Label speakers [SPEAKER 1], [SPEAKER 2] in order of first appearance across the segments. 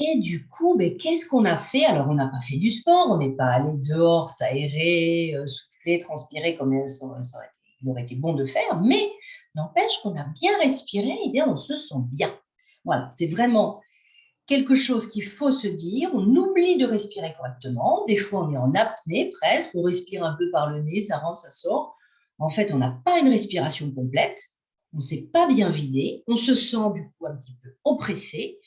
[SPEAKER 1] Et du coup, ben, qu'est-ce qu'on a fait? Alors, on n'a pas fait du sport, on n'est pas allé dehors s'aérer, souffler, transpirer comme il aurait été bon de faire, mais n'empêche qu'on a bien respiré et bien on se sent bien. Voilà, c'est vraiment quelque chose qu'il faut se dire. On oublie de respirer correctement. Des fois, on est en apnée presque, on respire un peu par le nez, ça rentre, ça sort. En fait, on n'a pas une respiration complète, on ne s'est pas bien vidé, on se sent du coup un petit peu oppressé.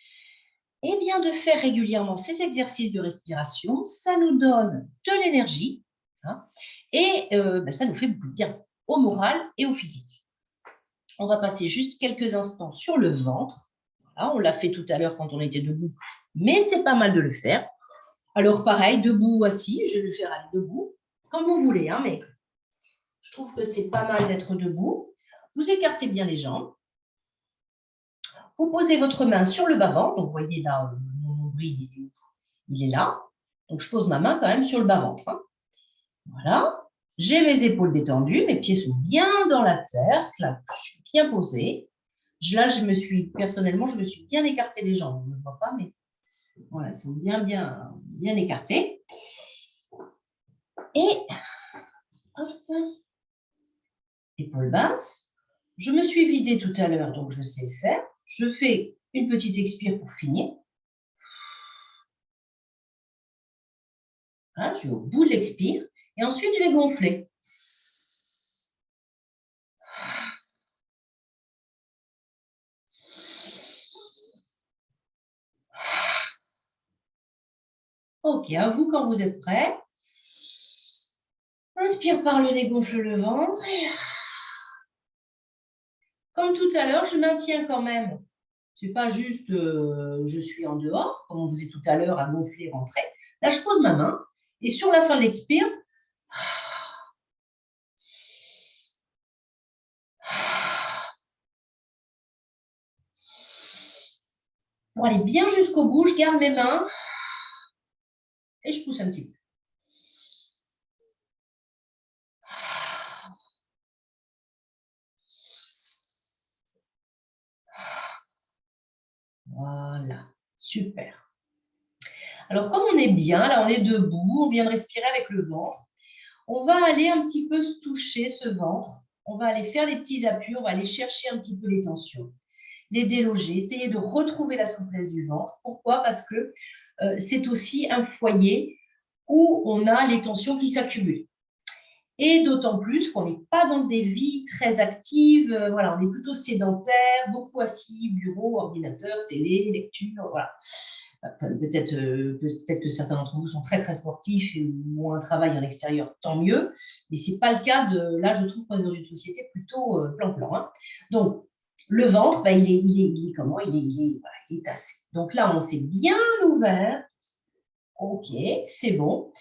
[SPEAKER 1] Eh bien, de faire régulièrement ces exercices de respiration, ça nous donne de l'énergie, hein, et ben, ça nous fait beaucoup de bien au moral et au physique. On va passer juste quelques instants sur le ventre. Voilà, on l'a fait tout à l'heure quand on était debout, mais c'est pas mal de le faire. Alors pareil, debout ou assis, je vais le faire debout, comme vous voulez, hein, mais je trouve que c'est pas mal d'être debout. Vous écartez bien les jambes. Vous posez votre main sur le bas-ventre. Donc, vous voyez là, mon nombril, il est là. Donc, je pose ma main quand même sur le bas-ventre. Hein. Voilà. J'ai mes épaules détendues. Mes pieds sont bien dans la terre. Là, je suis bien posée. Là, personnellement, je me suis bien écarté les jambes. On ne le voit pas, mais voilà, elles sont bien écartées. Et, hop, épaules basses. Je me suis vidée tout à l'heure, donc je sais le faire. Je fais une petite expire pour finir. Hein, je vais au bout de l'expire. Et ensuite, je vais gonfler. Ok, à vous quand vous êtes prêts. Inspire par le nez, gonfle le ventre. Comme tout à l'heure, je maintiens quand même. Ce n'est pas juste je suis en dehors, comme on faisait tout à l'heure à gonfler, rentrer. Là, je pose ma main et sur la fin de l'expire, pour aller bien jusqu'au bout, je garde mes mains et je pousse un petit peu. Voilà, super. Alors, comme on est bien, là, on est debout, on vient de respirer avec le ventre. On va aller un petit peu se toucher ce ventre. On va aller faire les petits appuis, on va aller chercher un petit peu les tensions, les déloger, essayer de retrouver la souplesse du ventre. Pourquoi? Parce que c'est aussi un foyer où on a les tensions qui s'accumulent. Et d'autant plus qu'on n'est pas dans des vies très actives, voilà, on est plutôt sédentaire, beaucoup assis, bureau, ordinateur, télé, lecture, voilà. Peut-être que certains d'entre vous sont très très sportifs et ont un travail en extérieur, tant mieux, mais ce n'est pas le cas de, là je trouve qu'on est dans une société plutôt plan-plan. Hein. Donc, le ventre, ben, il est comment voilà, il est tassé. Donc là, on s'est bien ouvert, ok, c'est bon.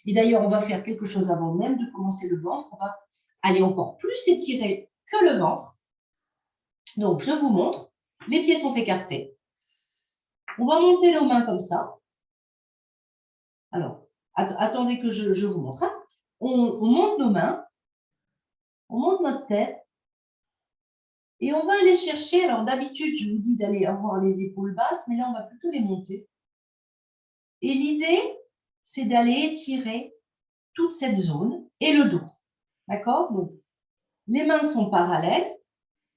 [SPEAKER 1] Et d'ailleurs, on va faire quelque chose avant même de commencer le ventre. On va aller encore plus étirer que le ventre. Donc, je vous montre. Les pieds sont écartés. On va monter nos mains comme ça. Alors, attendez que je vous montre. Hein. On monte nos mains, on monte notre tête et on va aller chercher. Alors, d'habitude, je vous dis d'aller avoir les épaules basses, mais là, on va plutôt les monter. Et l'idée, c'est d'aller étirer toute cette zone et le dos. D'accord? Donc, les mains sont parallèles,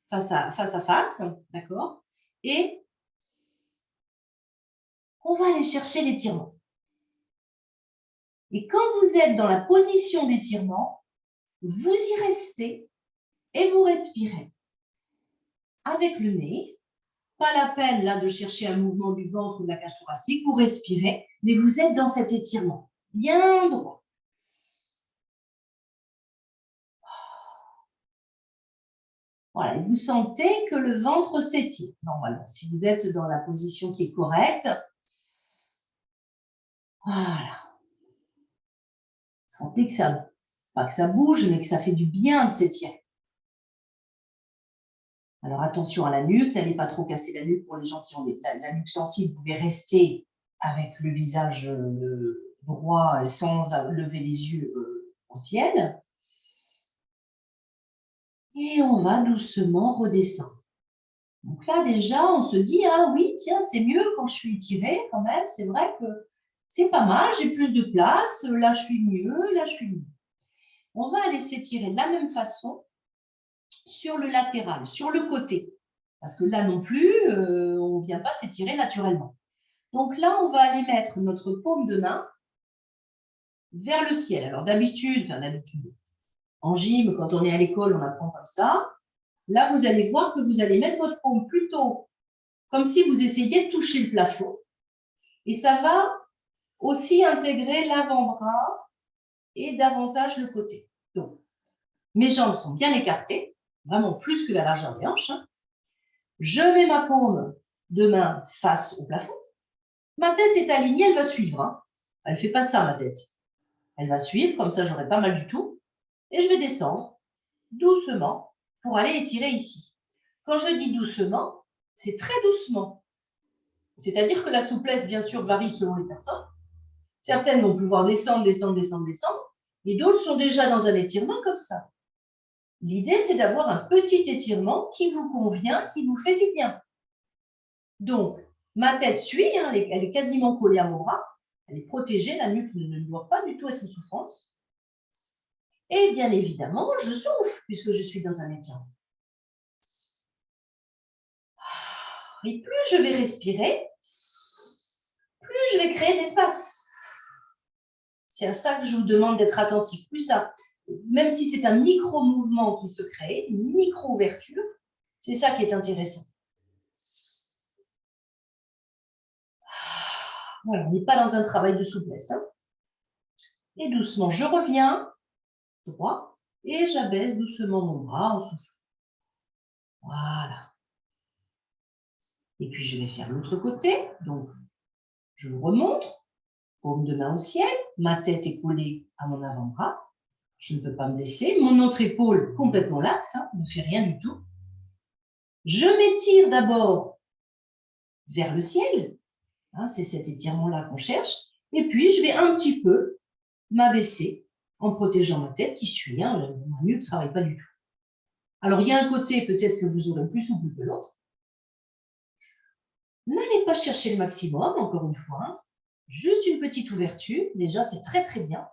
[SPEAKER 1] face à face, d'accord? Et on va aller chercher l'étirement. Et quand vous êtes dans la position d'étirement, vous y restez et vous respirez. Avec le nez, pas la peine là de chercher un mouvement du ventre ou de la cage thoracique, vous respirez, mais vous êtes dans cet étirement, bien droit. Voilà, et vous sentez que le ventre s'étire, normalement. Si vous êtes dans la position qui est correcte, voilà. Sentez que ça, pas que ça bouge, mais que ça fait du bien de s'étirer. Alors attention à la nuque, n'allez pas trop casser la nuque pour les gens qui ont la nuque sensible. Vous pouvez rester avec le visage droit sans lever les yeux au ciel. Et on va doucement redescendre. Donc là, déjà, on se dit, ah oui, tiens, c'est mieux quand je suis étirée quand même. C'est vrai que c'est pas mal, j'ai plus de place. Là, je suis mieux, là, je suis mieux. On va aller s'étirer de la même façon sur le latéral, sur le côté. Parce que là non plus, on ne vient pas s'étirer naturellement. Donc là, on va aller mettre notre paume de main vers le ciel. Alors d'habitude, en gym, quand on est à l'école, on apprend comme ça. Là, vous allez voir que vous allez mettre votre paume plutôt comme si vous essayiez de toucher le plafond. Et ça va aussi intégrer l'avant-bras et davantage le côté. Donc, mes jambes sont bien écartées, vraiment plus que la largeur des hanches. Je mets ma paume de main face au plafond. Ma tête est alignée, elle va suivre. Elle ne fait pas ça, ma tête. Elle va suivre, comme ça, j'aurai pas mal du tout. Et je vais descendre doucement pour aller étirer ici. Quand je dis doucement, c'est très doucement. C'est-à-dire que la souplesse, bien sûr, varie selon les personnes. Certaines vont pouvoir descendre, descendre, descendre, descendre, et d'autres sont déjà dans un étirement comme ça. L'idée, c'est d'avoir un petit étirement qui vous convient, qui vous fait du bien. Donc, ma tête suit, elle est quasiment collée à mon bras, elle est protégée, la nuque ne doit pas du tout être en souffrance. Et bien évidemment, je souffle puisque je suis dans un étirement. Et plus je vais respirer, plus je vais créer d'espace. C'est à ça que je vous demande d'être attentif. Plus ça, même si c'est un micro-mouvement qui se crée, une micro-ouverture, c'est ça qui est intéressant. Voilà, on n'est pas dans un travail de souplesse. Et doucement, je reviens droit et j'abaisse doucement mon bras en soufflant. Voilà. Et puis, je vais faire l'autre côté. Donc, je vous remontre. Paume de main au ciel. Ma tête est collée à mon avant-bras. Je ne peux pas me baisser. Mon autre épaule complètement laxe, ne fait rien du tout. Je m'étire d'abord vers le ciel. C'est cet étirement-là qu'on cherche. Et puis, je vais un petit peu m'abaisser en protégeant ma tête qui suit. Ma nuque ne travaille pas du tout. Alors, il y a un côté peut-être que vous aurez plus souple que l'autre. N'allez pas chercher le maximum, encore une fois. Juste une petite ouverture. Déjà, c'est très, très bien.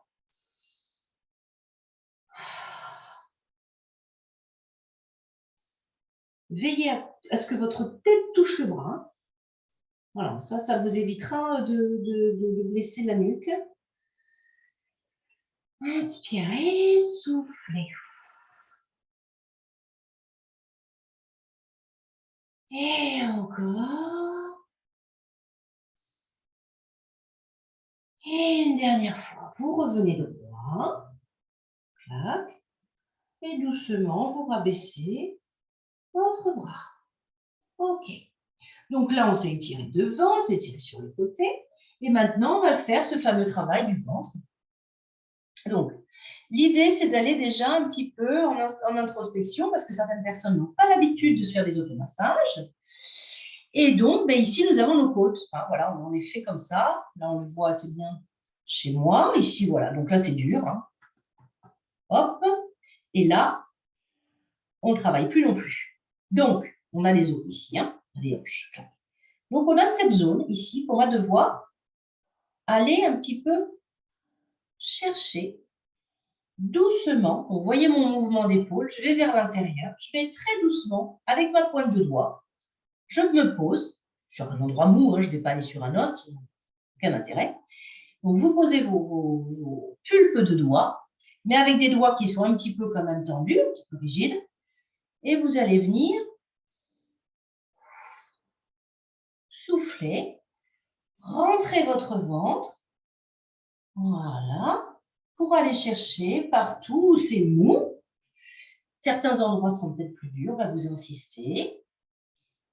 [SPEAKER 1] Veillez à ce que votre tête touche le bras. Voilà, ça vous évitera de blesser la nuque. Inspirez, soufflez. Et encore. Et une dernière fois, vous revenez droit. Clac. Et doucement, vous rabaissez votre bras. OK. Donc là, on s'est étiré devant, on s'est étiré sur le côté. Et maintenant, on va faire ce fameux travail du ventre. Donc, l'idée, c'est d'aller déjà un petit peu en introspection parce que certaines personnes n'ont pas l'habitude de se faire des automassages. Et donc, ici, nous avons nos côtes. Voilà, on les fait comme ça. Là, on le voit assez bien chez moi. Ici, voilà. Donc là, c'est dur. Hop. Et là, on ne travaille plus non plus. Donc, on a les os ici, les hanches. Donc, on a cette zone ici qu'on va devoir aller un petit peu chercher doucement. Vous voyez mon mouvement d'épaule, je vais vers l'intérieur. Je vais très doucement, avec ma pointe de doigt, je me pose sur un endroit mou, je ne vais pas aller sur un os, sinon aucun intérêt. Donc, vous posez vos pulpes de doigts, mais avec des doigts qui sont un petit peu quand même tendus, un petit peu rigides. Et vous allez venir souffler, rentrer votre ventre, voilà, pour aller chercher partout où c'est mou. Certains endroits seront peut-être plus durs, vous insistez,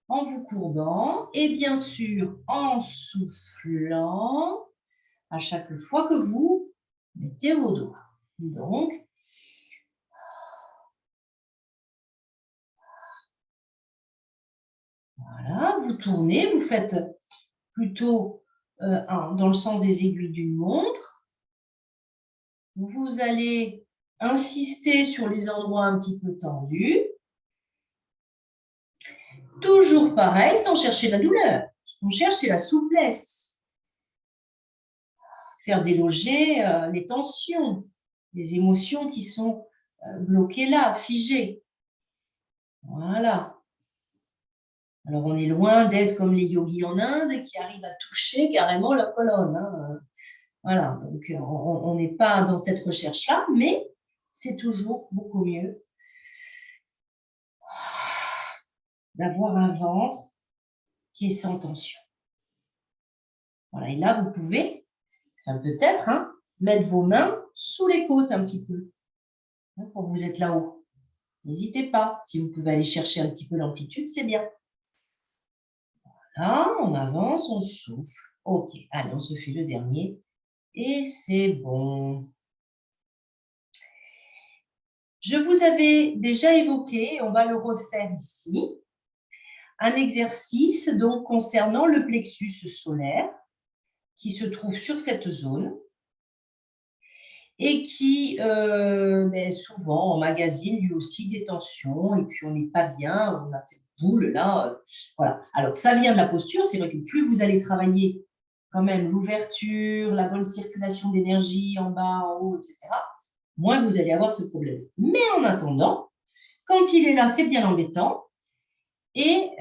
[SPEAKER 1] en vous courbant et bien sûr en soufflant à chaque fois que vous mettez vos doigts. Donc, voilà, vous tournez, vous faites plutôt dans le sens des aiguilles d'une montre. Vous allez insister sur les endroits un petit peu tendus. Toujours pareil, sans chercher la douleur. Ce qu'on cherche, c'est la souplesse. Faire déloger les tensions, les émotions qui sont bloquées là, figées. Voilà. Alors, on est loin d'être comme les yogis en Inde qui arrivent à toucher carrément leur colonne. Hein. Voilà, donc on n'est pas dans cette recherche-là, mais c'est toujours beaucoup mieux d'avoir un ventre qui est sans tension. Voilà, et là, vous pouvez, enfin, peut-être, hein, mettre vos mains sous les côtes un petit peu, hein, quand vous êtes là-haut. N'hésitez pas. Si vous pouvez aller chercher un petit peu l'amplitude, c'est bien. Voilà, on avance, on souffle. OK, allez, on se fait le dernier. Et c'est bon. Je vous avais déjà évoqué, on va le refaire ici, un exercice donc concernant le plexus solaire qui se trouve sur cette zone et qui souvent emmagasine lui aussi des tensions et puis on n'est pas bien, on a cette boule là. Voilà. Alors ça vient de la posture, c'est vrai que plus vous allez travailler quand même l'ouverture, la bonne circulation d'énergie en bas, en haut, etc., moins vous allez avoir ce problème. Mais en attendant, quand il est là, c'est bien embêtant et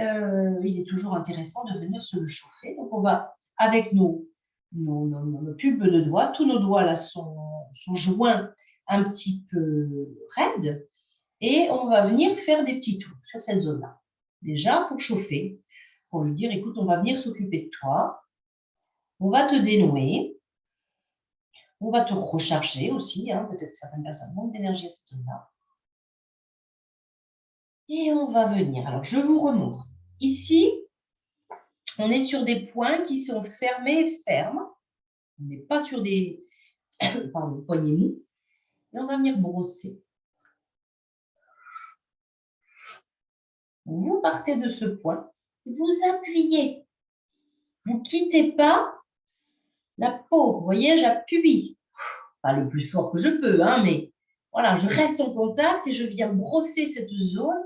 [SPEAKER 1] il est toujours intéressant de venir se le chauffer. Donc on va, avec nos pubs de doigts, tous nos doigts là sont joints un petit peu raides et on va venir faire des petits tours sur cette zone-là. Déjà pour chauffer, pour lui dire, écoute, on va venir s'occuper de toi, on va te dénouer, on va te recharger aussi, hein, peut-être que certaines personnes manquent d'énergie à cette zone-là. Et on va venir. Alors, je vous remontre. Ici, on est sur des points qui sont fermés et fermes. On n'est pas sur des poignets mous. Et on va venir brosser. Vous partez de ce point, vous appuyez. Vous ne quittez pas la peau. Vous voyez, j'appuie. Pas le plus fort que je peux, hein, mais voilà, je reste en contact et je viens brosser cette zone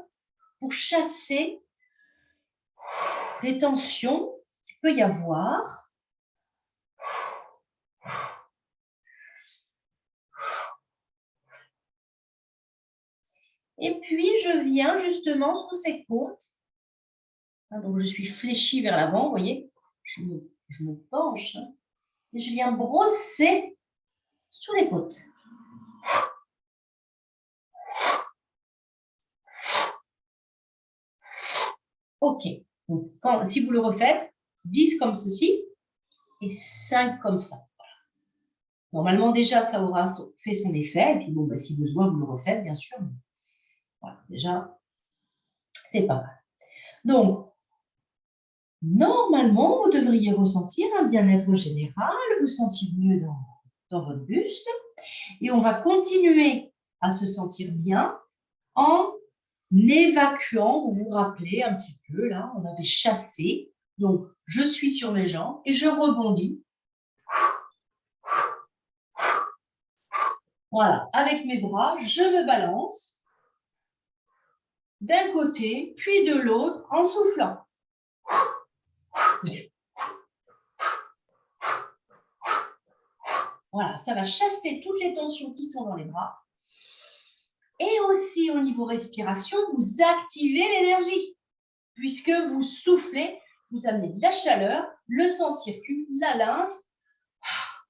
[SPEAKER 1] pour chasser les tensions qu'il peut y avoir. Et puis, je viens justement sous ces côtes. Donc, je suis fléchie vers l'avant, vous voyez. Je me penche. Hein, et je viens brosser sous les côtes. OK. Donc, si vous le refaites, 10 comme ceci et 5 comme ça. Voilà. Normalement, déjà, ça aura fait son effet. Et puis, bon, si besoin, vous le refaites, bien sûr. Voilà, déjà, c'est pas mal. Donc, normalement, vous devriez ressentir un bien-être général, vous sentir mieux dans votre buste. Et on va continuer à se sentir bien en évacuant, vous vous rappelez un petit peu, là, on avait chassé. Donc, je suis sur mes jambes et je rebondis. Voilà, avec mes bras, je me balance d'un côté, puis de l'autre, en soufflant. Voilà, ça va chasser toutes les tensions qui sont dans les bras. Et aussi, au niveau respiration, vous activez l'énergie, puisque vous soufflez, vous amenez de la chaleur, le sang circule, la lymphe.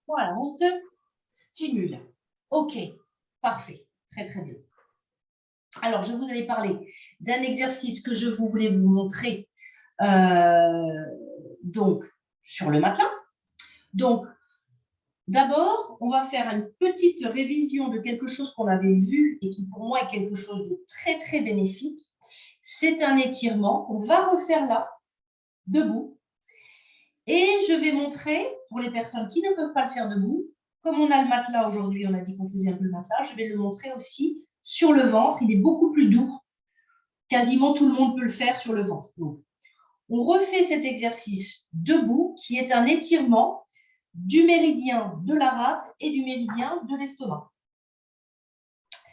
[SPEAKER 1] Voilà, on se stimule. OK, parfait, très très bien. Alors, je vous avais parlé d'un exercice que je voulais vous montrer donc sur le matelas. Donc, d'abord, on va faire une petite révision de quelque chose qu'on avait vu et qui pour moi est quelque chose de très très bénéfique. C'est un étirement qu'on va refaire là, debout. Et je vais montrer, pour les personnes qui ne peuvent pas le faire debout, comme on a le matelas aujourd'hui, on a dit qu'on faisait un peu le matelas, je vais le montrer aussi sur le ventre. Il est beaucoup plus doux. Quasiment tout le monde peut le faire sur le ventre. Donc, on refait cet exercice debout, qui est un étirement du méridien de la rate et du méridien de l'estomac.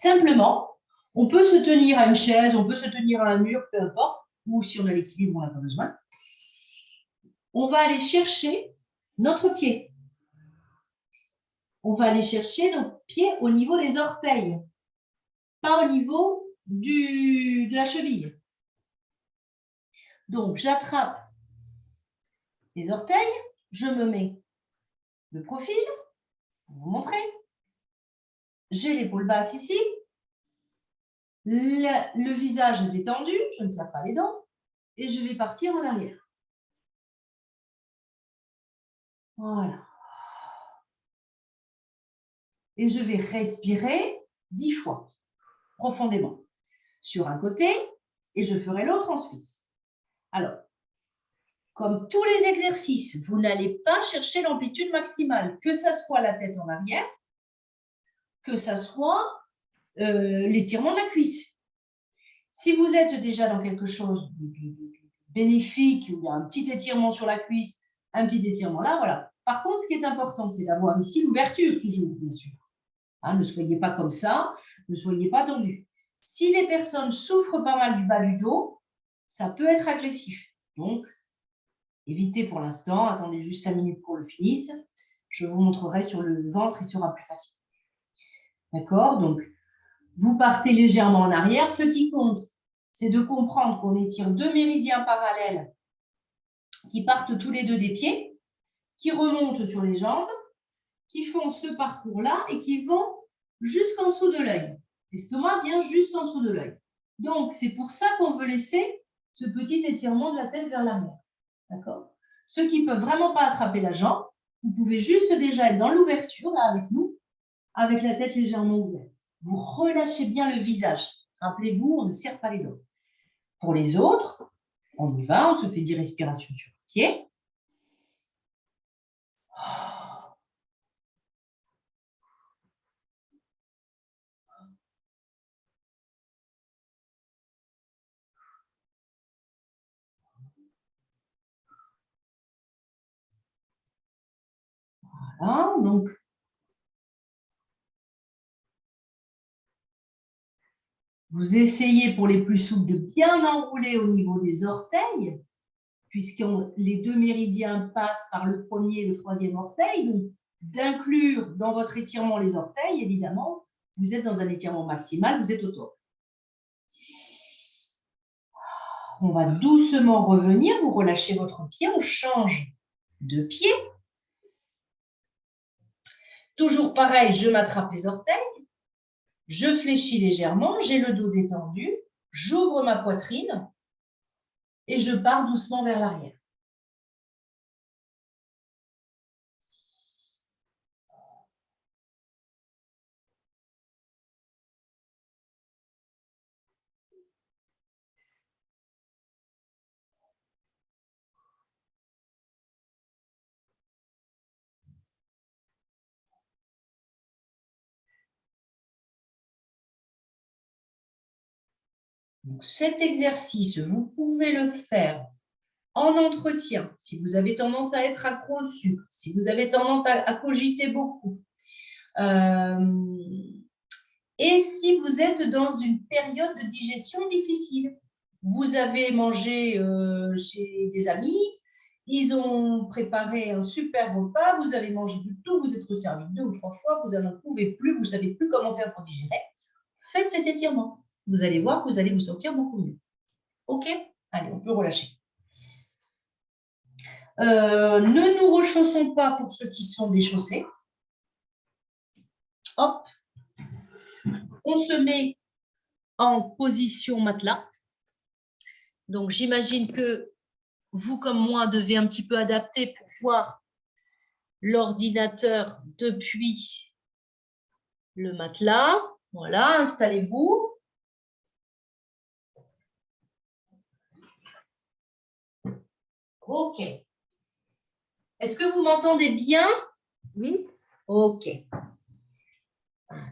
[SPEAKER 1] Simplement, on peut se tenir à une chaise, on peut se tenir à un mur, peu importe, ou si on a l'équilibre, on n'a pas besoin. On va aller chercher notre pied. On va aller chercher notre pied au niveau des orteils, pas au niveau de la cheville. Donc, j'attrape les orteils, je me mets le profil, pour vous montrer. J'ai l'épaule basse ici, le visage détendu, je ne serre pas les dents, et je vais partir en arrière. Voilà. Et je vais respirer 10 fois, profondément, sur un côté, et je ferai l'autre ensuite. Alors, comme tous les exercices, vous n'allez pas chercher l'amplitude maximale, que ça soit la tête en arrière, que ça soit l'étirement de la cuisse. Si vous êtes déjà dans quelque chose de bénéfique, où il y a un petit étirement sur la cuisse, un petit étirement là, voilà. Par contre, ce qui est important, c'est d'avoir ici l'ouverture, toujours, bien sûr. Hein, ne soyez pas comme ça, ne soyez pas tendu. Si les personnes souffrent pas mal du bas du dos, ça peut être agressif. Donc, évitez pour l'instant, attendez juste 5 minutes qu'on le finisse. Je vous montrerai sur le ventre, il sera plus facile. D'accord? Donc, vous partez légèrement en arrière. Ce qui compte, c'est de comprendre qu'on étire 2 méridiens parallèles qui partent tous les deux des pieds, qui remontent sur les jambes, qui font ce parcours-là et qui vont jusqu'en dessous de l'œil. L'estomac vient juste en dessous de l'œil. Donc, c'est pour ça qu'on veut laisser ce petit étirement de la tête vers l'arrière. D'accord? Ceux qui ne peuvent vraiment pas attraper la jambe, vous pouvez juste déjà être dans l'ouverture, là, avec nous, avec la tête légèrement ouverte. Vous relâchez bien le visage. Rappelez-vous, on ne serre pas les dents. Pour les autres, on y va, on se fait 10 respirations sur le pied. Voilà, donc vous essayez pour les plus souples de bien enrouler au niveau des orteils, puisque les 2 méridiens passent par le premier et le troisième orteil, donc d'inclure dans votre étirement les orteils, évidemment, vous êtes dans un étirement maximal, vous êtes au top. On va doucement revenir, vous relâchez votre pied, on change de pied. Toujours pareil, je m'attrape les orteils, je fléchis légèrement, j'ai le dos détendu, j'ouvre ma poitrine et je pars doucement vers l'arrière. Donc, cet exercice, vous pouvez le faire en entretien, si vous avez tendance à être accro au sucre, si vous avez tendance à cogiter beaucoup, et si vous êtes dans une période de digestion difficile. Vous avez mangé chez des amis, ils ont préparé un super repas, vous avez mangé du tout, vous êtes resservi 2 ou 3 fois, vous n'en pouvez plus, vous ne savez plus comment faire pour digérer. Faites cet étirement. Vous allez voir que vous allez vous sentir beaucoup mieux. OK? Allez, on peut relâcher. Ne nous rechaussons pas pour ceux qui sont déchaussés. Hop. On se met en position matelas. Donc, j'imagine que vous, comme moi, devez un petit peu adapter pour voir l'ordinateur depuis le matelas. Voilà, installez-vous. OK. Est-ce que vous m'entendez bien? Oui. OK. Alors.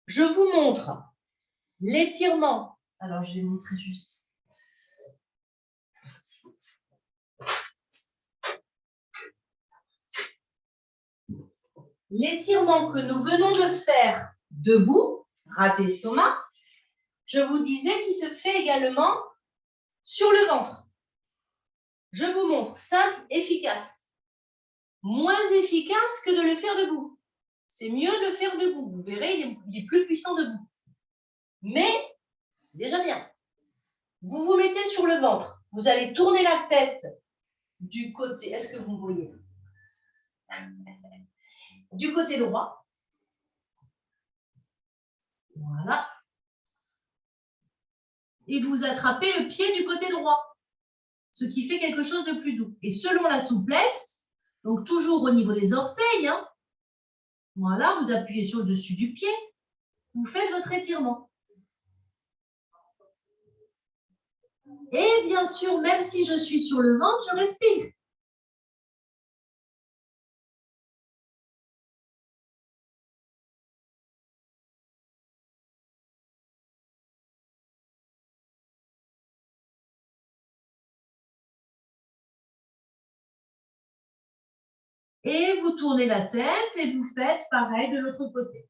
[SPEAKER 1] Je vous montre l'étirement. Alors, je vais montrer juste. l'étirement que nous venons de faire debout, raté estomac, je vous disais qu'il se fait également sur le ventre. Je vous montre, simple, efficace. Moins efficace que de le faire debout. C'est mieux de le faire debout. Vous verrez, il est plus puissant debout. Mais, c'est déjà bien. Vous vous mettez sur le ventre. Vous allez tourner la tête du côté, est-ce que vous me voyez? Du côté droit. Voilà. Et vous attrapez le pied du côté droit. Ce qui fait quelque chose de plus doux. Et selon la souplesse, donc toujours au niveau des orteils, hein, voilà, vous appuyez sur le dessus du pied, vous faites votre étirement. Et bien sûr, même si je suis sur le ventre, je respire. Et vous tournez la tête et vous faites pareil de l'autre côté.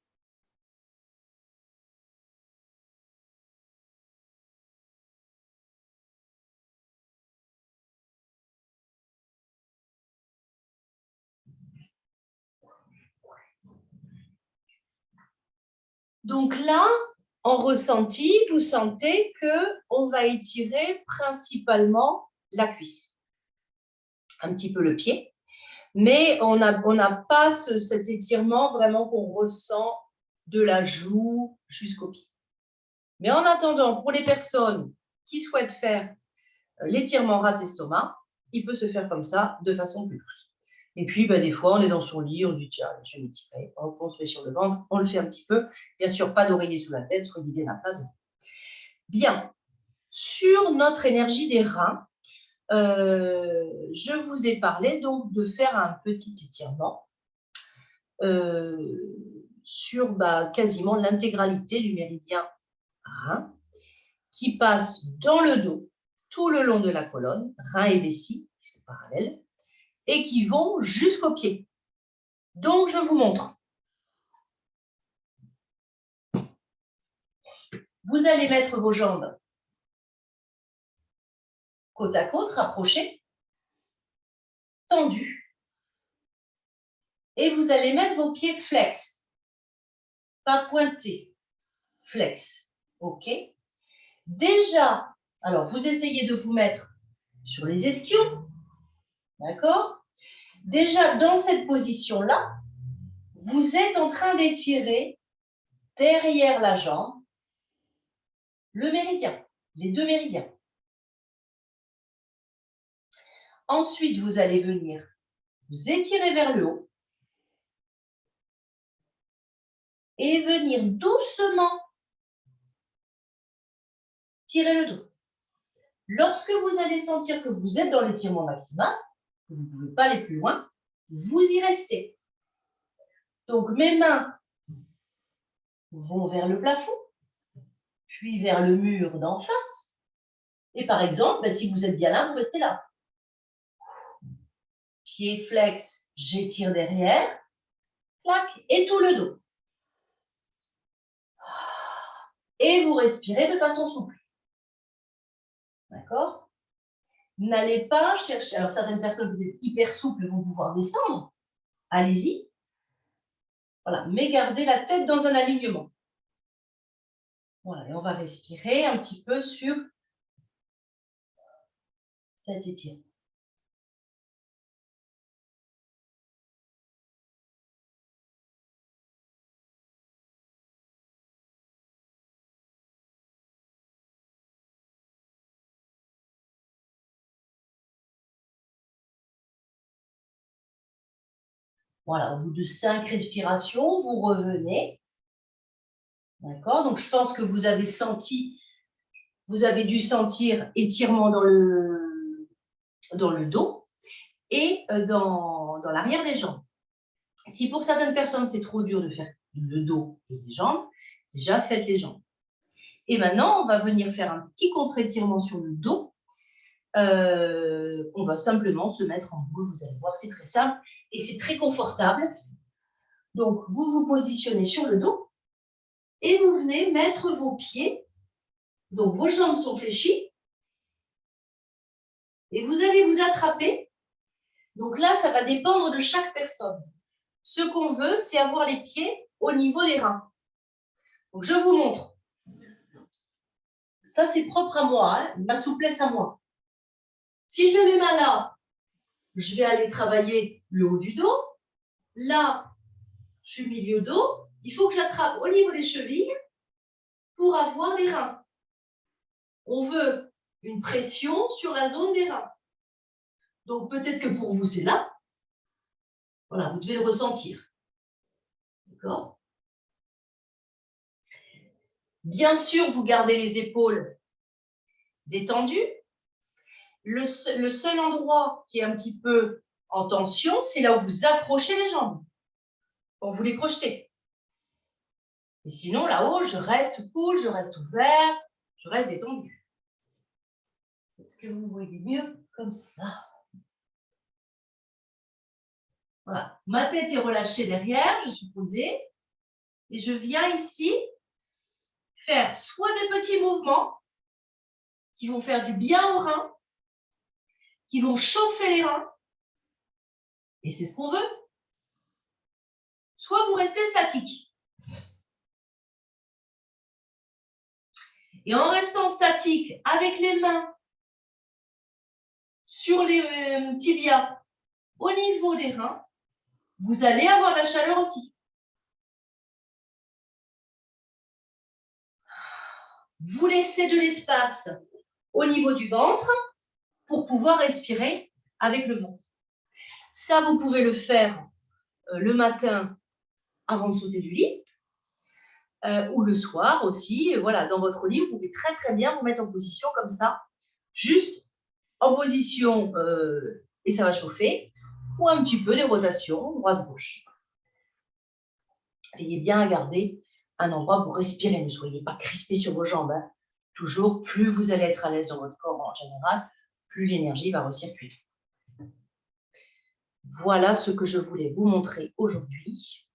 [SPEAKER 1] Donc là, en ressenti, vous sentez qu'on va étirer principalement la cuisse, un petit peu le pied, mais on n'a pas cet étirement vraiment qu'on ressent de la joue jusqu'au pied. Mais en attendant, pour les personnes qui souhaitent faire l'étirement rat-estomac, il peut se faire comme ça, de façon plus douce. Et puis, des fois, on est dans son lit, on dit, tiens, je vais m'étirer, on se met sur le ventre, on le fait un petit peu. Bien sûr, pas d'oreiller sous la tête, soyez bien à plat. Bien, sur notre énergie des reins, je vous ai parlé donc de faire un petit étirement sur quasiment l'intégralité du méridien rein qui passe dans le dos, tout le long de la colonne, rein et vessie, qui sont parallèles, et qui vont jusqu'aux pieds. Donc, je vous montre. Vous allez mettre vos jambes côte à côte, rapprochées, tendues. Et vous allez mettre vos pieds flex, pas pointés, flex. OK? Déjà, alors vous essayez de vous mettre sur les ischios, d'accord? Déjà, dans cette position-là, vous êtes en train d'étirer derrière la jambe le méridien, les deux méridiens. Ensuite, vous allez venir vous étirer vers le haut et venir doucement tirer le dos. Lorsque vous allez sentir que vous êtes dans l'étirement maximal, que vous ne pouvez pas aller plus loin, vous y restez. Donc, mes mains vont vers le plafond, puis vers le mur d'en face. Et par exemple, si vous êtes bien là, vous restez là. Pied flex, j'étire derrière, clac, et tout le dos. Et vous respirez de façon souple. D'accord? N'allez pas chercher. Alors, certaines personnes peut-être hyper souples vont pouvoir descendre. Allez-y. Voilà, mais gardez la tête dans un alignement. Voilà, et on va respirer un petit peu sur cet étirement. Voilà, au bout de 5 respirations, vous revenez. D'accord? Donc, je pense que vous avez dû sentir étirement dans le dos et dans l'arrière des jambes. Si pour certaines personnes, c'est trop dur de faire le dos et les jambes, déjà faites les jambes. Et maintenant, on va venir faire un petit contre-étirement sur le dos. On va simplement se mettre en boule, vous allez voir, c'est très simple et c'est très confortable. Donc, vous vous positionnez sur le dos et vous venez mettre vos pieds. Donc, vos jambes sont fléchies. Et vous allez vous attraper. Donc là, ça va dépendre de chaque personne. Ce qu'on veut, c'est avoir les pieds au niveau des reins. Donc, je vous montre. Ça, c'est propre à moi, hein, ma souplesse à moi. Si je mets mes mains là, je vais aller travailler le haut du dos. Là, je suis milieu dos. Il faut que j'attrape au niveau des chevilles pour avoir les reins. On veut une pression sur la zone des reins. Donc, peut-être que pour vous, c'est là. Voilà, vous devez le ressentir. D'accord? Bien sûr, vous gardez les épaules détendues. Le seul endroit qui est un petit peu en tension, c'est là où vous accrochez les jambes pour vous les crocheter. Et sinon, là-haut, je reste cool, je reste ouvert, je reste détendu. Est-ce que vous voyez mieux comme ça? Voilà. Ma tête est relâchée derrière, je suis posée. Et je viens ici faire soit des petits mouvements qui vont faire du bien aux reins, qui vont chauffer les reins. Et c'est ce qu'on veut. Soit vous restez statique. Et en restant statique, avec les mains sur les tibias, au niveau des reins, vous allez avoir de la chaleur aussi. Vous laissez de l'espace au niveau du ventre pour pouvoir respirer avec le ventre. Ça, vous pouvez le faire le matin avant de sauter du lit ou le soir aussi. Voilà, dans votre lit, vous pouvez très très bien vous mettre en position comme ça, juste en position et ça va chauffer, ou un petit peu des rotations droite-gauche. Veillez bien à garder un endroit pour respirer. Ne soyez pas crispé sur vos jambes. Hein. Toujours, plus vous allez être à l'aise dans votre corps en général, plus l'énergie va recirculer. Voilà ce que je voulais vous montrer aujourd'hui.